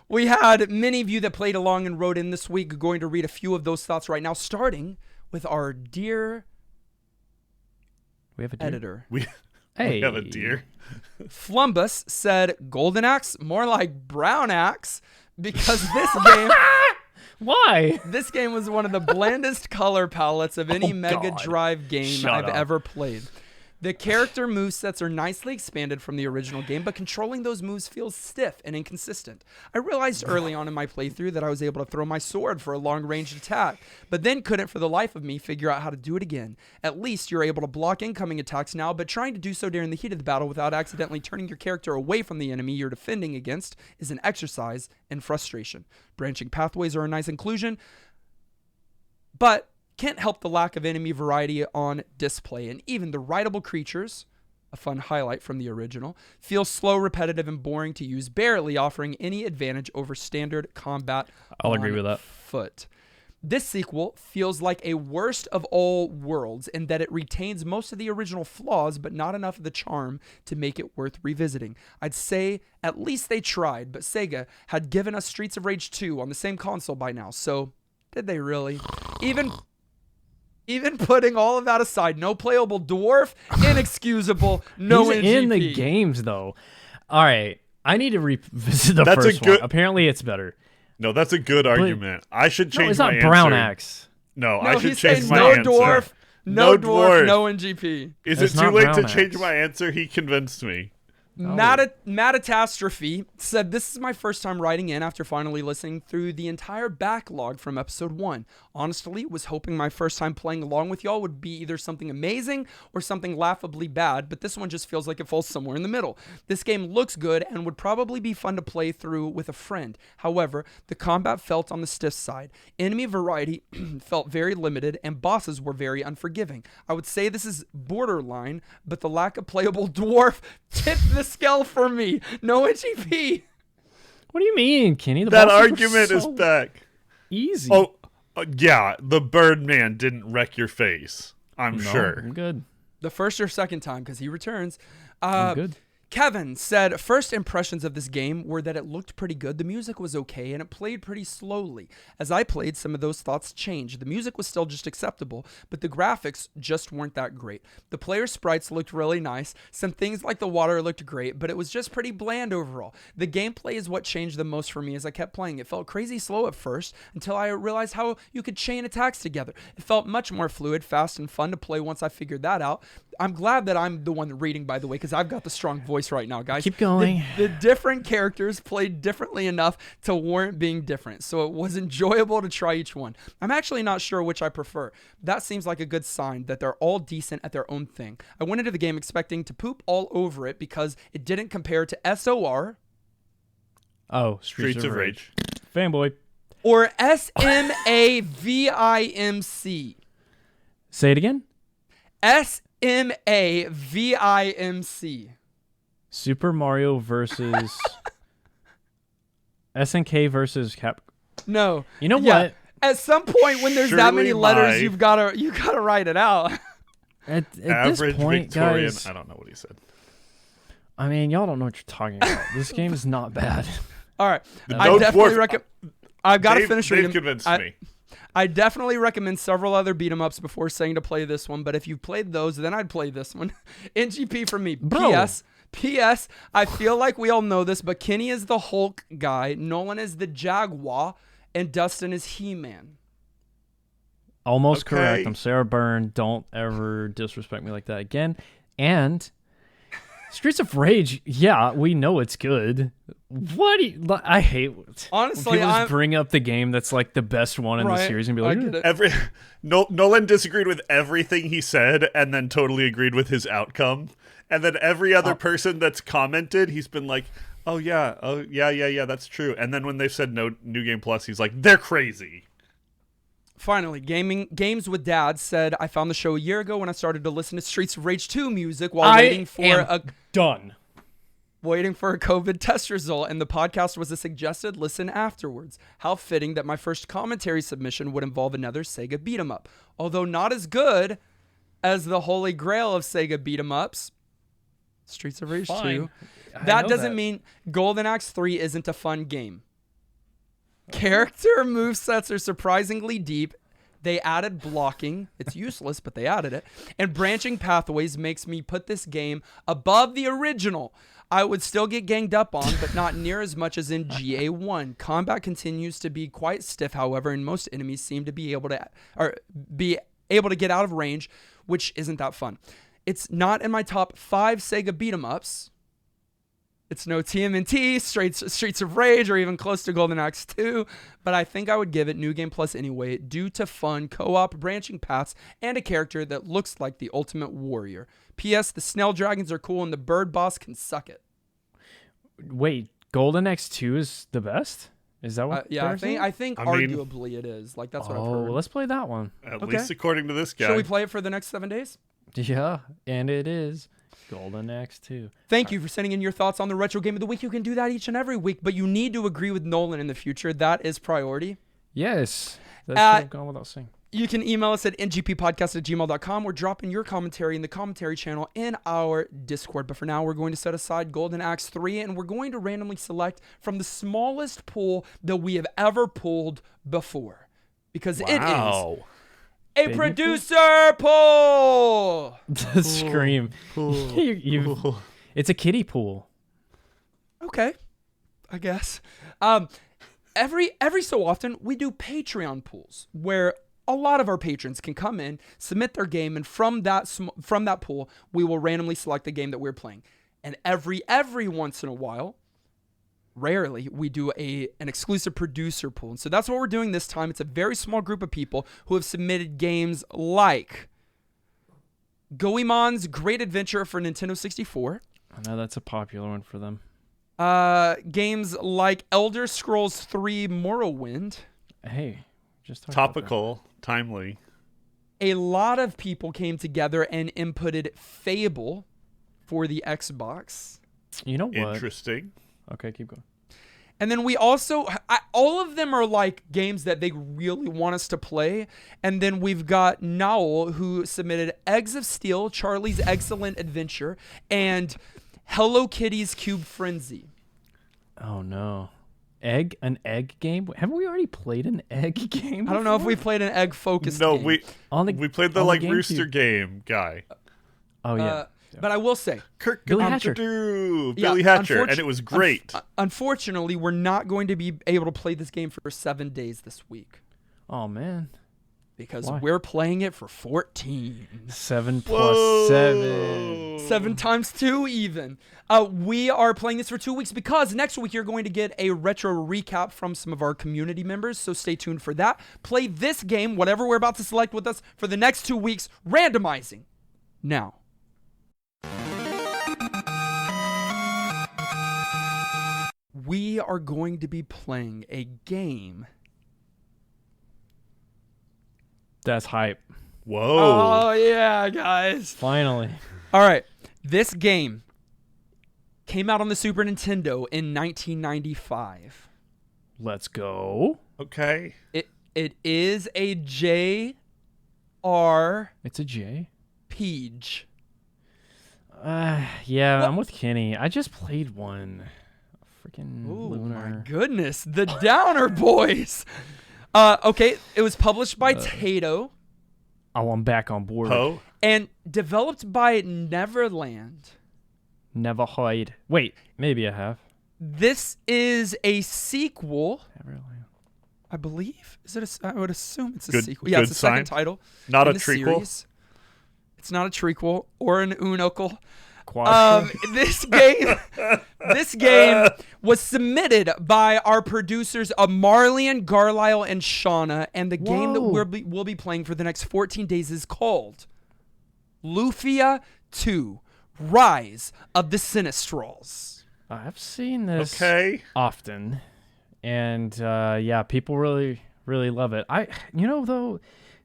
A: We had many of you that played along and wrote in this week. Going to read a few of those thoughts right now, starting with our dear
C: we have a dear?
A: editor.
B: We have a deer.
A: Flumbus said Golden Axe, more like Brown Axe, because this game...
C: Why?
A: This game was one of the blandest color palettes of any Mega Drive game I've ever played. The character movesets are nicely expanded from the original game, but controlling those moves feels stiff and inconsistent. I realized early on in my playthrough that I was able to throw my sword for a long-range attack, but then couldn't for the life of me figure out how to do it again. At least you're able to block incoming attacks now, but trying to do so during the heat of the battle without accidentally turning your character away from the enemy you're defending against is an exercise in frustration. Branching pathways are a nice inclusion, but can't help the lack of enemy variety on display, and even the rideable creatures, a fun highlight from the original, feel slow, repetitive, and boring to use, barely offering any advantage over standard combat.
C: I'll agree with that.
A: Foot. This sequel feels like a worst of all worlds in that it retains most of the original flaws, but not enough of the charm to make it worth revisiting. I'd say at least they tried, but Sega had given us Streets of Rage 2 on the same console by now, so did they really? Even putting all of that aside, no playable dwarf, inexcusable, no
C: He's
A: NGP.
C: in the games, though. All right. I need to revisit the first one. Apparently, it's better.
B: No, that's a good argument. I should change my answer.
C: It's not Brown Axe.
B: No, I should change my
A: no
B: answer.
A: Dwarf, no dwarf, no NGP.
B: Is it too late to change my answer? He convinced me.
A: Matatastrophe said, this is my first time writing in after finally listening through the entire backlog from episode 1. Honestly, was hoping my first time playing along with y'all would be either something amazing or something laughably bad, but this one just feels like it falls somewhere in the middle. This game looks good and would probably be fun to play through with a friend. However, the combat felt on the stiff side. Enemy variety felt very limited and bosses were very unforgiving. I would say this is borderline, but the lack of playable dwarf tipped the scale for me. No NGP.
C: What do you mean, Kenny?
B: That argument is back.
C: Easy.
B: Oh, yeah. The Birdman didn't wreck your face. I'm sure.
C: I'm good.
A: The first or second time, because he returns.
C: I'm good.
A: Kevin said, first impressions of this game were that it looked pretty good, the music was okay, and it played pretty slowly. As I played, some of those thoughts changed. The music was still just acceptable, but the graphics just weren't that great. The player sprites looked really nice. Some things like the water looked great, but it was just pretty bland overall. The gameplay is what changed the most for me as I kept playing. It felt crazy slow at first, until I realized how you could chain attacks together. It felt much more fluid, fast, and fun to play once I figured that out. I'm glad that I'm the one reading, by the way, because I've got the strong voice right now, guys.
C: Keep going.
A: The different characters played differently enough to warrant being different, so it was enjoyable to try each one. I'm actually not sure which I prefer. That seems like a good sign that they're all decent at their own thing. I went into the game expecting to poop all over it because it didn't compare to SOR.
C: Oh,
B: Streets of Rage.
C: Fanboy.
A: Or SMAVIMC.
C: Say it again.
A: SMAVIMC.
C: Super Mario versus SNK versus Cap.
A: No.
C: You know what?
A: At some point when there's that many letters, you gotta write it out.
C: At
B: Average
C: this point,
B: Victorian.
C: guys,
B: I don't know what he said.
C: I mean, y'all don't know what you're talking about. This game is not bad.
A: All right.
B: I definitely
A: recommend. I've got to finish reading.
B: They've convinced me.
A: I definitely recommend several other beat 'em ups before saying to play this one, but if you played those, then I'd play this one. NGP for me.
C: Bro.
A: P.S. I feel like we all know this, but Kenny is the Hulk guy, Nolan is the Jaguar, and Dustin is He-Man.
C: Almost
B: Okay.
C: correct. I'm Sarah Byrne. Don't ever disrespect me like that again. And Streets of Rage, yeah, we know it's good. What do you, I hate
A: Honestly,
C: when people just bring up the game that's like the best one in the series and be like,
A: I get it.
B: Nolan disagreed with everything he said and then totally agreed with his outcome. And then every other person that's commented, he's been like, oh yeah, that's true. And then when they've said no New Game Plus, he's like, they're crazy.
A: Finally, Games with Dad said, I found the show a year ago when I started to listen to Streets of Rage 2 music while waiting for a COVID test result, and the podcast was a suggested listen afterwards. How fitting that my first commentary submission would involve another Sega beat 'em up. Although not as good as the holy grail of Sega beat 'em ups. Streets of Rage 2.
C: That
A: doesn't mean Golden Axe 3 isn't a fun game. Character movesets are surprisingly deep. They added blocking. It's useless, but they added it. And branching pathways makes me put this game above the original. I would still get ganged up on, but not near as much as in GA1. Combat continues to be quite stiff, however, and most enemies seem to be able to get out of range, which isn't that fun. It's not in my top 5 Sega beat-em-ups. It's no TMNT, Streets of Rage, or even close to Golden Axe 2, but I think I would give it New Game Plus anyway, due to fun, co-op, branching paths, and a character that looks like the ultimate warrior. P.S. The Snell Dragons are cool, and the Bird Boss can suck it.
C: Wait, Golden Axe 2 is the best? Is that what?
A: Yeah, I think arguably it is. Like, that's what I've heard.
C: Well, let's play that one.
B: At least according to this guy.
A: Should we play it for the next 7 days?
C: Yeah, and it is Golden Axe 2.
A: Thank you for sending in your thoughts on the Retro Game of the Week. You can do that each and every week, but you need to agree with Nolan in the future. That is priority.
C: Yes. That should have gone without saying.
A: You can email us at ngppodcast@gmail.com. We're dropping your commentary in the commentary channel in our Discord. But for now, we're going to set aside Golden Axe 3, and we're going to randomly select from the smallest pool that we have ever pulled before. Because it is a producer pool!
C: The scream. It's a kiddie pool.
A: Okay, I guess. Every so often, we do Patreon pools where a lot of our patrons can come in, submit their game, and from that pool, we will randomly select the game that we're playing. And every once in a while, rarely, we do an exclusive producer pool. And so that's what we're doing this time. It's a very small group of people who have submitted games like Goemon's Great Adventure for Nintendo 64.
C: I know that's a popular one for them.
A: Games like Elder Scrolls 3 Morrowind.
C: Hey, just
B: topical, timely.
A: A lot of people came together and inputted Fable for the Xbox.
C: You know what?
B: Interesting.
C: Okay, keep going.
A: And then we also, all of them are like games that they really want us to play. And then we've got Nowell, who submitted Eggs of Steel, Charlie's Excellent Adventure, and Hello Kitty's Cube Frenzy.
C: Oh, no. An egg game? Haven't we already played an egg game before?
A: I don't know if we played an egg-focused game.
B: No, we played the Rooster game guy.
C: Oh, yeah.
A: But I will say,
C: Billy Hatcher.
B: Billy Hatcher, and it was great.
A: Unfortunately, we're not going to be able to play this game for 7 days this week.
C: Oh, man.
A: Because we're playing it for 14.
C: 7 plus 7.
A: 7 times 2 even. We are playing this for 2 weeks because next week you're going to get a retro recap from some of our community members, so stay tuned for that. Play this game, whatever we're about to select with us, for the next 2 weeks, randomizing. Now. We are going to be playing a game.
C: That's hype.
B: Whoa.
A: Oh, yeah, guys.
C: Finally.
A: All right. This game came out on the Super Nintendo in 1995.
C: Let's go.
B: Okay.
A: It is a J.R.
C: It's a J.
A: Peach.
C: Yeah, I'm with Kenny. I just played one. Freaking Lunar.
A: Oh, my goodness. The Downer Boys. Okay, it was published by Taito.
C: Oh, I'm back on board.
B: Poe?
A: And developed by Neverland.
C: Never hide. Wait, maybe I have.
A: This is a sequel,
C: Neverland.
A: I believe. I would assume it's a
B: Good,
A: sequel. Yeah, it's the second title.
B: Not a
A: in the
B: trequel?
A: series. It's not a trequel or an unucle.
C: Quad.
A: This game was submitted by our producers Marlian, Garlisle, and Shauna, and the game that we'll be playing for the next 14 days is called Lufia 2: Rise of the Sinistrals.
C: I've seen this
B: often,
C: and yeah, people really love it. Though,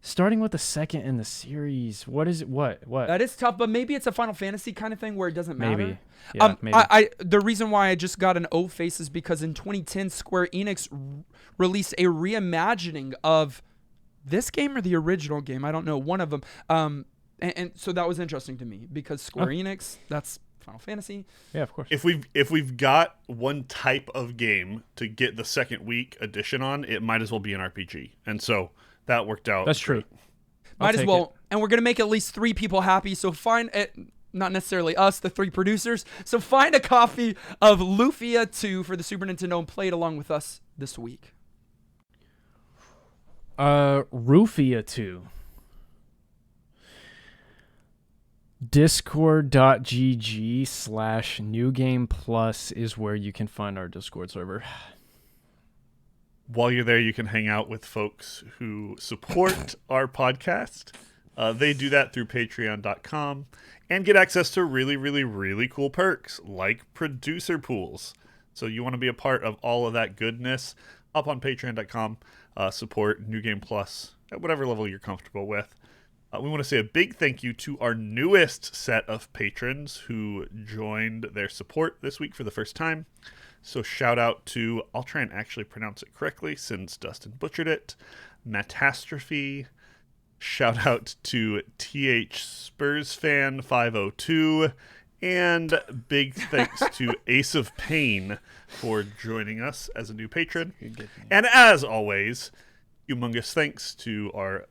C: starting with the second in the series, what is it? What?
A: That is tough, but maybe it's a Final Fantasy kind of thing where it doesn't matter.
C: Maybe. Yeah, maybe.
A: The reason why I just got an O face is because in 2010, Square Enix released a reimagining of this game or the original game. I don't know. One of them. And so that was interesting to me because Square Enix, that's Final Fantasy.
C: Yeah, of course.
B: If we've got one type of game to get the second week edition on, it might as well be an RPG. And so that worked out.
C: That's true.
A: Might as well. And we're going to make at least 3 people happy. So find it. Not necessarily us, the 3 producers. So find a copy of Lufia 2 for the Super Nintendo and play it along with us this week.
C: Rufia 2. Discord.gg/newgameplus is where you can find our Discord server.
B: While you're there, you can hang out with folks who support our podcast. They do that through patreon.com and get access to really, really, really cool perks like producer pools. So you want to be a part of all of that goodness, up on patreon.com, support New Game Plus at whatever level you're comfortable with. We want to say a big thank you to our newest set of patrons who joined their support this week for the first time. So shout out to, I'll try and actually pronounce it correctly since Dustin butchered it, Matastrophe. Shout out to TH Spurs Fan 502. And big thanks to Ace of Pain for joining us as a new patron. And as always, humongous thanks to our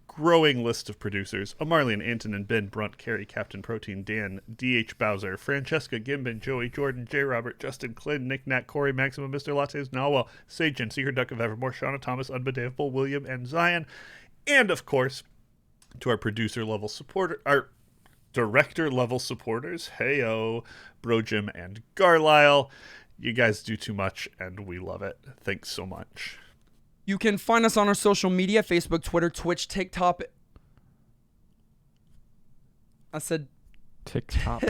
B: growing list of producers: Amarlian, Antonin, Ben, Brunt, Carrie, Captain Protein, Dan, D.H. Bowser, Francesca, Gimbin, Joey, Jordan, J. Robert, Justin, Clint, Nick, Nat, Corey, Maximum, Mr. Lattes, Nawal, Sagen, Secret Duck of Evermore, Shauna Thomas, Unbedevable, William, and Zion. And, of course, to our producer-level supporter, our director-level supporters, Heyo, Bro Jim, and Garlisle. You guys do too much, and we love it. Thanks so much.
A: You can find us on our social media: Facebook, Twitter, Twitch, TikTok. I said
C: TikTok.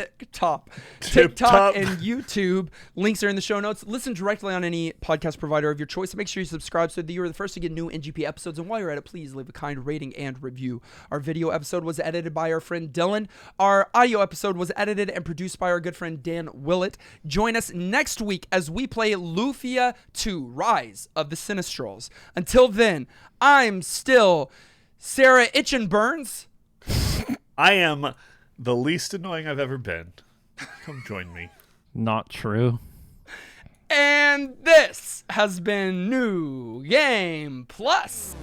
A: TikTok and YouTube. Links are in the show notes. Listen directly on any podcast provider of your choice. Make sure you subscribe so that you are the first to get new NGP episodes. And while you're at it, please leave a kind rating and review. Our video episode was edited by our friend Dylan. Our audio episode was edited and produced by our good friend Dan Willett. Join us next week as we play Lufia 2, Rise of the Sinistrals. Until then, I'm still Sarah Itchin Burns.
B: I am the least annoying I've ever been. Come join me.
C: Not true.
A: And this has been New Game Plus.